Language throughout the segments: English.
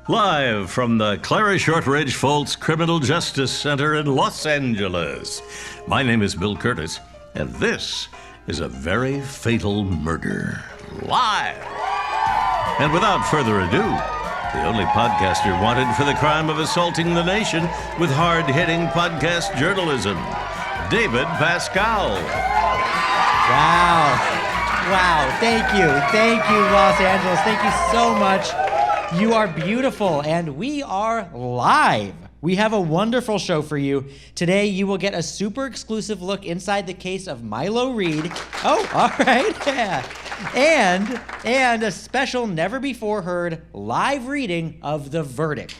Live from the Clara Shortridge Folz Criminal Justice Center in Los Angeles. My name is Bill Curtis, and this is a very fatal murder. Live! And without further ado, the only podcaster wanted for the crime of assaulting the nation with hard-hitting podcast journalism, David Pascal. Wow. Thank you, Los Angeles. Thank you so much. You are beautiful, and we are live. We have a wonderful show for you. Today, you will get a super exclusive look inside the case of Mylo Reed. Oh, all right, yeah. And a special never-before-heard live reading of the verdict.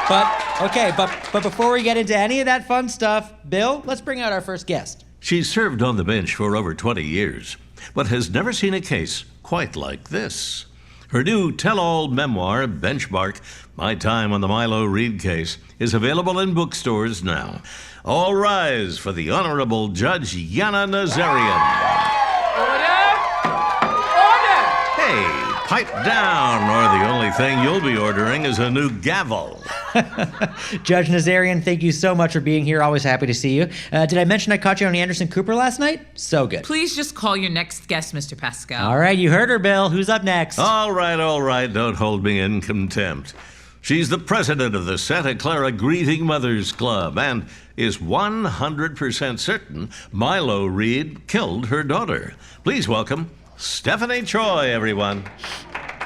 But before we get into any of that fun stuff, Bill, let's bring out our first guest. She's served on the bench for over 20 years, but has never seen a case quite like this. Her new tell-all memoir, Benchmark, My Time on the Mylo Reed Case, is available in bookstores now. All rise for the Honorable Judge Yana Nazarian. Order! Hey, pipe down, or the only thing you'll be ordering is a new gavel. Judge Nazarian, thank you so much for being here. Always happy to see you. Did I mention I caught you on Anderson Cooper last night? So good. Please just call your next guest, Mr. Pascal. All right, you heard her, Bill. Who's up next? All right, don't hold me in contempt. She's the president of the Santa Clara Grieving Mothers Club and is 100% certain Mylo Reed killed her daughter. Please welcome Stephanie Choi, everyone.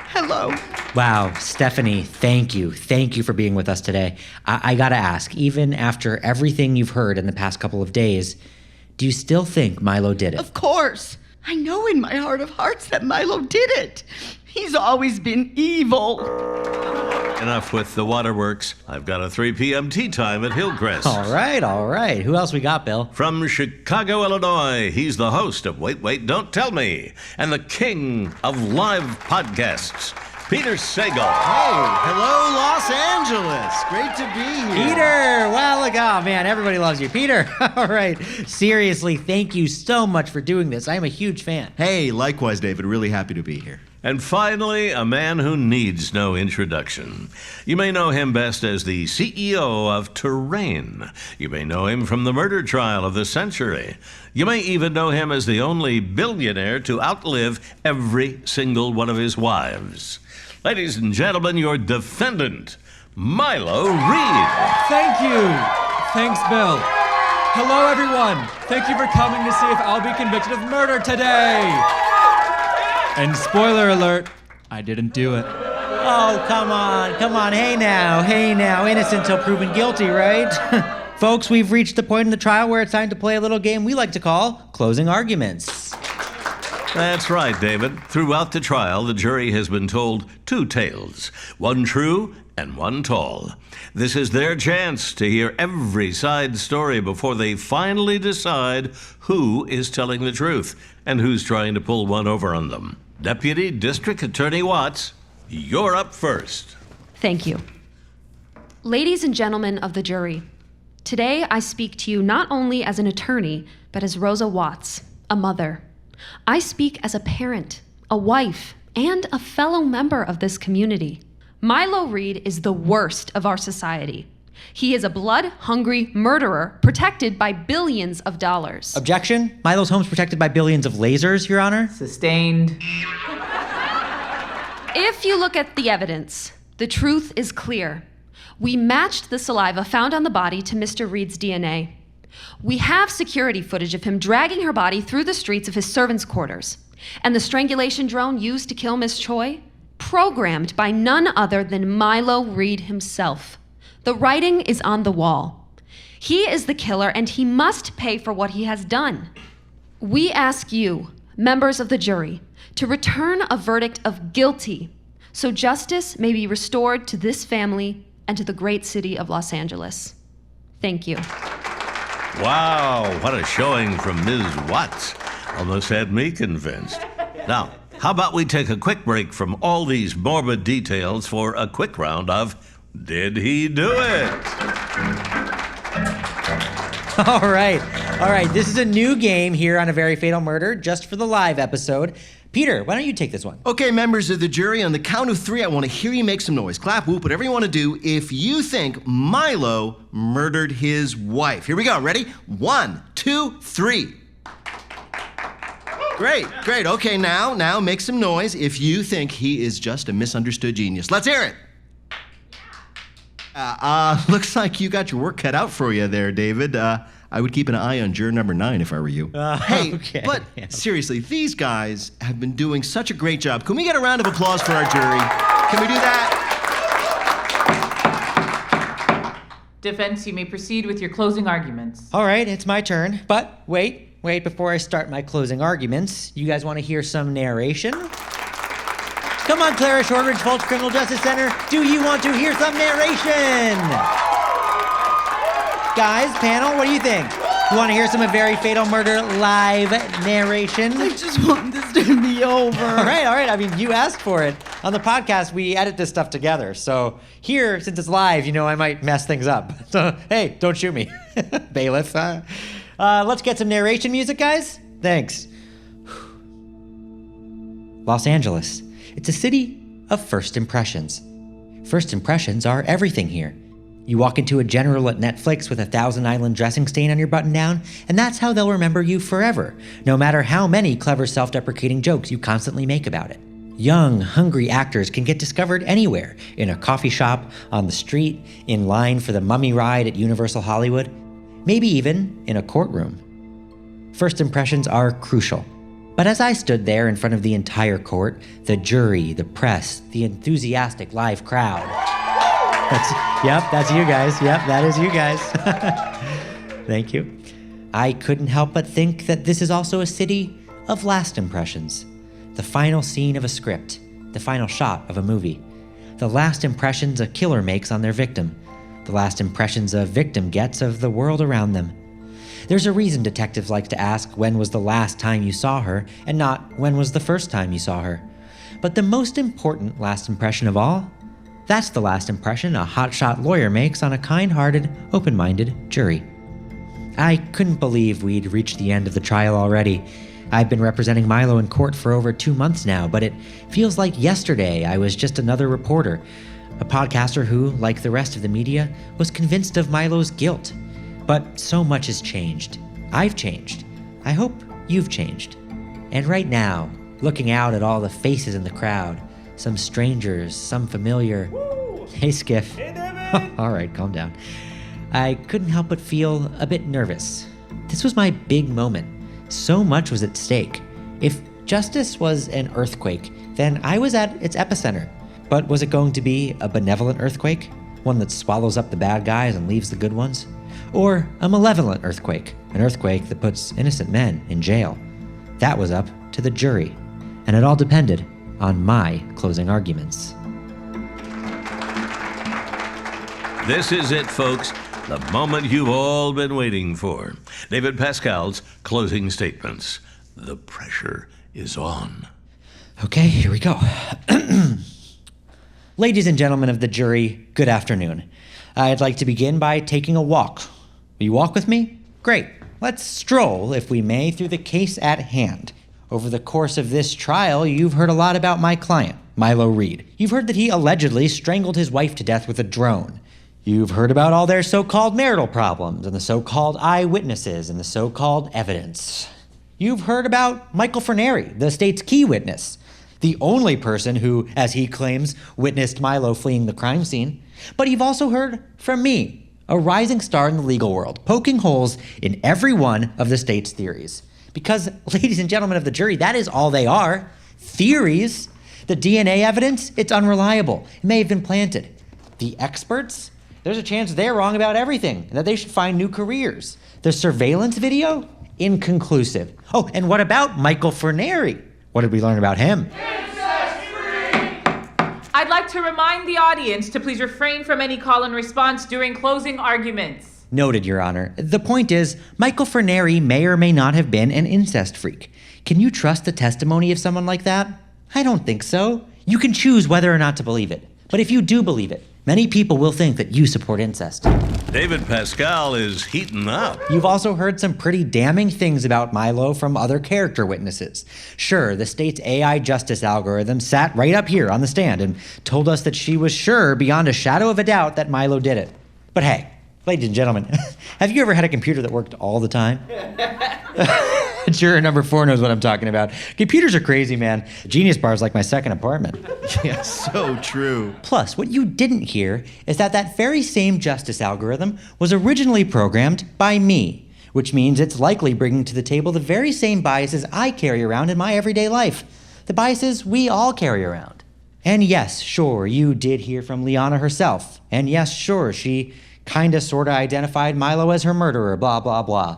Hello. Wow, Stephanie, thank you. Thank you for being with us today. I gotta ask, even after everything you've heard in the past couple of days, do you still think Mylo did it? Of course. I know in my heart of hearts that Mylo did it. He's always been evil. Enough with the waterworks. I've got a 3 p.m. tea time at Hillcrest. All right. Who else we got, Bill? From Chicago, Illinois, he's the host of Wait, Don't Tell Me, and the king of live podcasts, Peter Sagal. Hey, hello, Los Angeles. Great to be here. Peter! Well, look, oh man, everybody loves you. Peter, all right. Seriously, thank you so much for doing this. I am a huge fan. Hey, likewise, David. Really happy to be here. And finally, a man who needs no introduction. You may know him best as the CEO of Terrain. You may know him from the murder trial of the century. You may even know him as the only billionaire to outlive every single one of his wives. Ladies and gentlemen, your defendant, Mylo Reed. Thank you. Thanks, Bill. Hello, everyone. Thank you for coming to see if I'll be convicted of murder today. And spoiler alert, I didn't do it. Oh, come on. Hey now. Innocent till proven guilty, right? Folks, we've reached the point in the trial where it's time to play a little game we like to call closing arguments. That's right, David. Throughout the trial, the jury has been told two tales, one true and one tall. This is their chance to hear every side story before they finally decide who is telling the truth and who's trying to pull one over on them. Deputy District Attorney Watts, you're up first. Thank you. Ladies and gentlemen of the jury, today I speak to you not only as an attorney, but as Rosa Watts, a mother. I speak as a parent, a wife, and a fellow member of this community. Mylo Reed is the worst of our society. He is a blood-hungry murderer protected by billions of dollars. Objection? Mylo's home's protected by billions of lasers, Your Honor. Sustained. If you look at the evidence, the truth is clear. We matched the saliva found on the body to Mr. Reed's DNA. We have security footage of him dragging her body through the streets of his servants' quarters. And the strangulation drone used to kill Miss Choi? Programmed by none other than Mylo Reed himself. The writing is on the wall. He is the killer, and he must pay for what he has done. We ask you, members of the jury, to return a verdict of guilty so justice may be restored to this family and to the great city of Los Angeles. Thank you. Wow, what a showing from Ms. Watts. Almost had me convinced. Now, how about we take a quick break from all these morbid details for a quick round of Did He Do It? All right. All right, this is a new game here on A Very Fatal Murder, just for the live episode. Peter, why don't you take this one? Okay, members of the jury, on the count of 3, I want to hear you make some noise. Clap, whoop, whatever you want to do if you think Mylo murdered his wife. Here we go. Ready? 1, 2, 3. Great. Okay, now make some noise if you think he is just a misunderstood genius. Let's hear it. Looks like you got your work cut out for you there, David. I would keep an eye on juror number 9 if I were you. Hey, okay. But seriously, these guys have been doing such a great job. Can we get a round of applause for our jury? Can we do that? Defense, you may proceed with your closing arguments. All right, it's my turn. But wait, before I start my closing arguments, you guys want to hear some narration? Come on, Clara, Shortridge, Folz Criminal Justice Center. Do you want to hear some narration? Guys, panel, what do you think? You want to hear some A Very Fatal Murder live narration? I just want this to be over. All right. I mean, you asked for it. On the podcast, we edit this stuff together. So here, since it's live, I might mess things up. So, hey, don't shoot me, bailiff. Let's get some narration music, guys. Thanks. Los Angeles. It's a city of first impressions. First impressions are everything here. You walk into a General at Netflix with a Thousand Island dressing stain on your button-down, and that's how they'll remember you forever, no matter how many clever self-deprecating jokes you constantly make about it. Young, hungry actors can get discovered anywhere, in a coffee shop, on the street, in line for the mummy ride at Universal Hollywood, maybe even in a courtroom. First impressions are crucial. But as I stood there in front of the entire court, the jury, the press, the enthusiastic live crowd... That's you guys. Yep, that is you guys. Thank you. I couldn't help but think that this is also a city of last impressions. The final scene of a script, the final shot of a movie, the last impressions a killer makes on their victim, the last impressions a victim gets of the world around them. There's a reason detectives like to ask when was the last time you saw her and not when was the first time you saw her. But the most important last impression of all, that's the last impression a hotshot lawyer makes on a kind-hearted, open-minded jury. I couldn't believe we'd reached the end of the trial already. I've been representing Mylo in court for over 2 months now, but it feels like yesterday I was just another reporter, a podcaster who, like the rest of the media, was convinced of Mylo's guilt. But so much has changed. I've changed. I hope you've changed. And right now, looking out at all the faces in the crowd, some strangers, some familiar. Woo! Hey, Skiff. Hey, David! All right, calm down. I couldn't help but feel a bit nervous. This was my big moment. So much was at stake. If justice was an earthquake, then I was at its epicenter. But was it going to be a benevolent earthquake? One that swallows up the bad guys and leaves the good ones? Or a malevolent earthquake? An earthquake that puts innocent men in jail? That was up to the jury. And it all depended on my closing arguments. This is it, folks. The moment you've all been waiting for. David Pascal's closing statements. The pressure is on. Okay, here we go. Ladies and gentlemen of the jury, good afternoon. I'd like to begin by taking a walk. Will you walk with me? Great. Let's stroll, if we may, through the case at hand. Over the course of this trial, you've heard a lot about my client, Mylo Reed. You've heard that he allegedly strangled his wife to death with a drone. You've heard about all their so-called marital problems and the so-called eyewitnesses and the so-called evidence. You've heard about Michael Forneri, the state's key witness, the only person who, as he claims, witnessed Mylo fleeing the crime scene. But you've also heard from me, a rising star in the legal world, poking holes in every one of the state's theories. Because, ladies and gentlemen of the jury, that is all they are. Theories. The DNA evidence, it's unreliable. It may have been planted. The experts, there's a chance they're wrong about everything, and that they should find new careers. The surveillance video, inconclusive. Oh, and what about Michael Forneri? What did we learn about him? I'd like to remind the audience to please refrain from any call and response during closing arguments. Noted, Your Honor. The point is, Michael Forneri may or may not have been an incest freak. Can you trust the testimony of someone like that? I don't think so. You can choose whether or not to believe it. But if you do believe it, many people will think that you support incest. David Pascal is heating up. You've also heard some pretty damning things about Mylo from other character witnesses. Sure, the state's AI justice algorithm sat right up here on the stand and told us that she was sure beyond a shadow of a doubt that Mylo did it. But hey, ladies and gentlemen, have you ever had a computer that worked all the time? Juror number 4 knows what I'm talking about. Computers are crazy, man. Genius Bar is like my second apartment. Yeah, so true. Plus, what you didn't hear is that very same justice algorithm was originally programmed by me, which means it's likely bringing to the table the very same biases I carry around in my everyday life, the biases we all carry around. And yes, sure, you did hear from Liana herself. And yes, sure, she kinda sorta identified Mylo as her murderer, blah, blah, blah.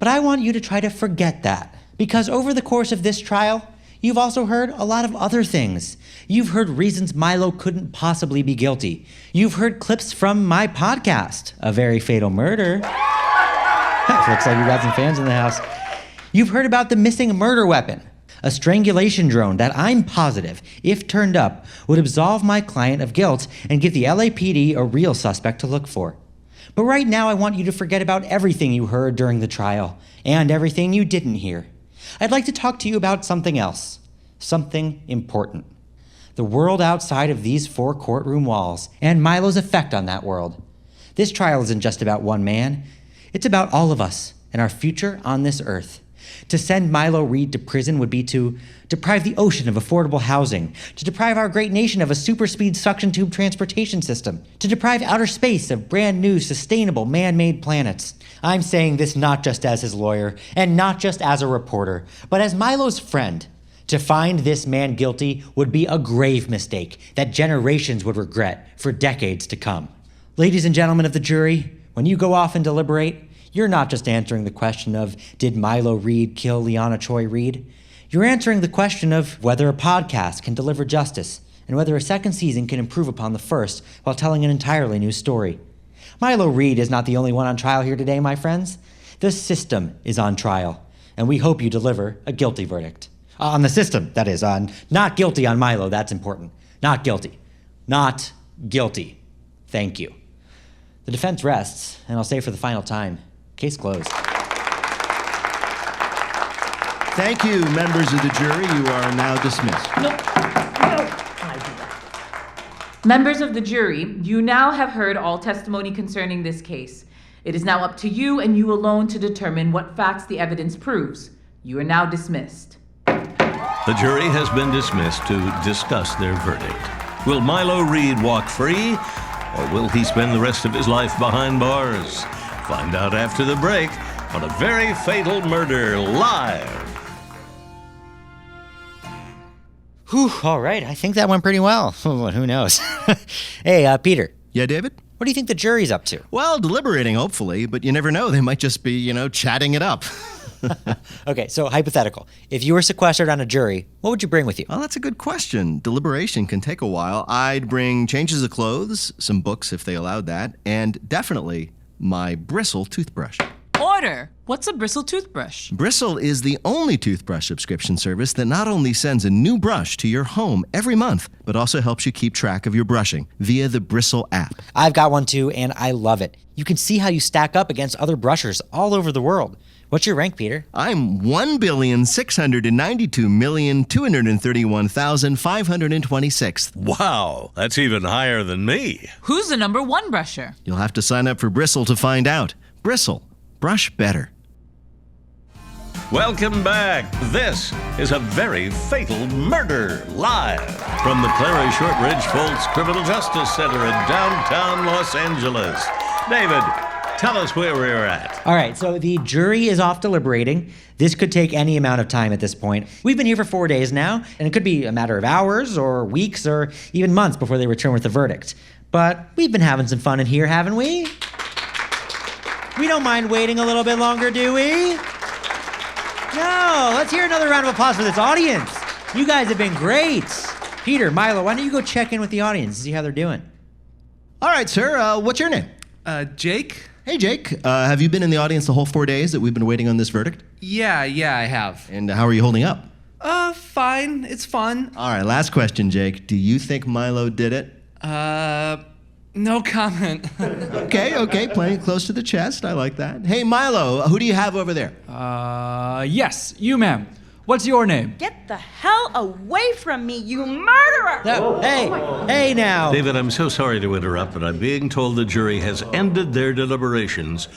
But I want you to try to forget that, because over the course of this trial, you've also heard a lot of other things. You've heard reasons Mylo couldn't possibly be guilty. You've heard clips from my podcast, A Very Fatal Murder. Looks like we got some fans in the house. You've heard about the missing murder weapon, a strangulation drone that I'm positive, if turned up, would absolve my client of guilt and give the LAPD a real suspect to look for. But right now, I want you to forget about everything you heard during the trial and everything you didn't hear. I'd like to talk to you about something else, something important. The world outside of these 4 courtroom walls and Mylo's effect on that world. This trial isn't just about one man. It's about all of us and our future on this earth. To send Mylo Reed to prison would be to deprive the ocean of affordable housing, to deprive our great nation of a super-speed suction tube transportation system, to deprive outer space of brand new, sustainable, man-made planets. I'm saying this not just as his lawyer, and not just as a reporter, but as Mylo's friend. To find this man guilty would be a grave mistake that generations would regret for decades to come. Ladies and gentlemen of the jury, when you go off and deliberate, you're not just answering the question of, did Mylo Reed kill Liana Choi Reed? You're answering the question of whether a podcast can deliver justice and whether a second season can improve upon the first while telling an entirely new story. Mylo Reed is not the only one on trial here today, my friends. The system is on trial, and we hope you deliver a guilty verdict. On the system, that is, on not guilty on Mylo, that's important. Not guilty. Not guilty. Thank you. The defense rests, and I'll say for the final time, case closed. Thank you, members of the jury. You are now dismissed. No, I do that. Members of the jury, you now have heard all testimony concerning this case. It is now up to you and you alone to determine what facts the evidence proves. You are now dismissed. The jury has been dismissed to discuss their verdict. Will Mylo Reed walk free, or will he spend the rest of his life behind bars? Find out after the break on A Very Fatal Murder live. Whew, all right, I think that went pretty well. Who knows? Hey, Peter, Yeah, David? what do you think the jury's up to? Well, deliberating, hopefully, but you never know. They might just be, chatting it up. Okay, so hypothetical. If you were sequestered on a jury, what would you bring with you? Well, that's a good question. Deliberation can take a while. I'd bring changes of clothes, some books if they allowed that, and definitely my Bristle toothbrush. Order! What's a Bristle toothbrush? Bristle is the only toothbrush subscription service that not only sends a new brush to your home every month, but also helps you keep track of your brushing via the Bristle app. I've got one too, and I love it. You can see how you stack up against other brushers all over the world. What's your rank, Peter? I'm 1,692,231,526. Wow, that's even higher than me. Who's the number 1 brusher? You'll have to sign up for Bristle to find out. Bristle. Brush better. Welcome back. This is A Very Fatal Murder live from the Clara Shortridge Folz Criminal Justice Center in downtown Los Angeles. David, tell us where we're at. All right, so the jury is off deliberating. This could take any amount of time at this point. We've been here for 4 days now, and it could be a matter of hours or weeks or even months before they return with the verdict. But we've been having some fun in here, haven't we? We don't mind waiting a little bit longer, do we? No, let's hear another round of applause for this audience. You guys have been great. Peter, Mylo, why don't you go check in with the audience and see how they're doing? All right, sir. What's your name? Jake? Hey, Jake. Have you been in the audience the whole 4 days that we've been waiting on this verdict? Yeah, I have. And how are you holding up? Fine. It's fun. All right, last question, Jake. Do you think Mylo did it? No comment. Okay, playing close to the chest. I like that. Hey, Mylo, who do you have over there? Yes, you, ma'am. What's your name? Get the hell away from me, you murderer! Hey now. David, I'm so sorry to interrupt, but I'm being told the jury has ended their deliberations,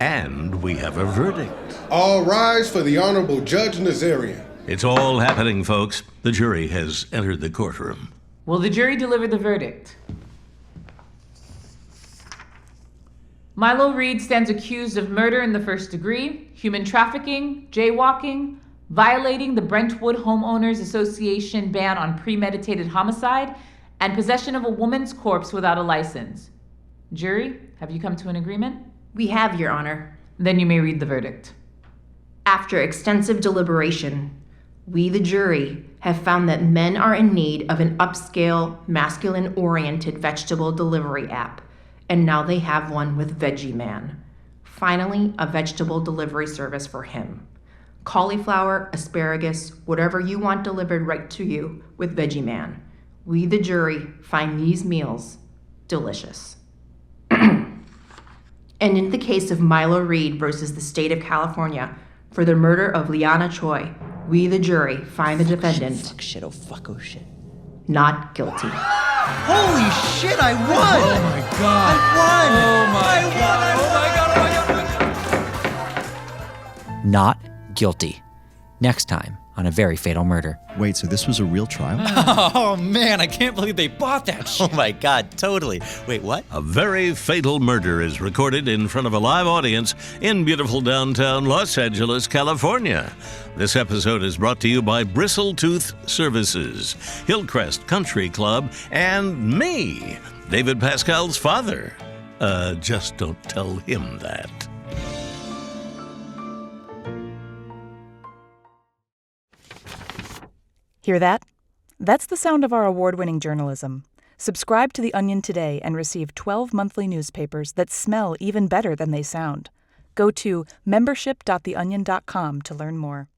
and we have a verdict. All rise for the Honorable Judge Nazarian. It's all happening, folks. The jury has entered the courtroom. Will the jury deliver the verdict? Mylo Reed stands accused of murder in the first degree, human trafficking, jaywalking, violating the Brentwood Homeowners Association ban on premeditated homicide, and possession of a woman's corpse without a license. Jury, have you come to an agreement? We have, Your Honor. Then you may read the verdict. After extensive deliberation, we, the jury, have found that men are in need of an upscale, masculine-oriented vegetable delivery app, and now they have one with Veggie Man. Finally, a vegetable delivery service for him. Cauliflower, asparagus, whatever you want delivered right to you with Veggie Man. We, the jury, find these meals delicious. And in the case of Mylo Reed versus the state of California for the murder of Liana Choi, we, the jury, find the defendant Fuck shit. not guilty. Holy shit, I won! Oh my god. Not guilty. Next time on A Very Fatal Murder. Wait, so this was a real trial? Oh man, I can't believe they bought that shit. Oh my God, totally. Wait, what? A Very Fatal Murder is recorded in front of a live audience in beautiful downtown Los Angeles, California. This episode is brought to you by Bristletooth Services, Hillcrest Country Club, and me, David Pascal's father. Just don't tell him that. Hear that? That's the sound of our award-winning journalism. Subscribe to The Onion today and receive 12 monthly newspapers that smell even better than they sound. Go to membership.theonion.com to learn more.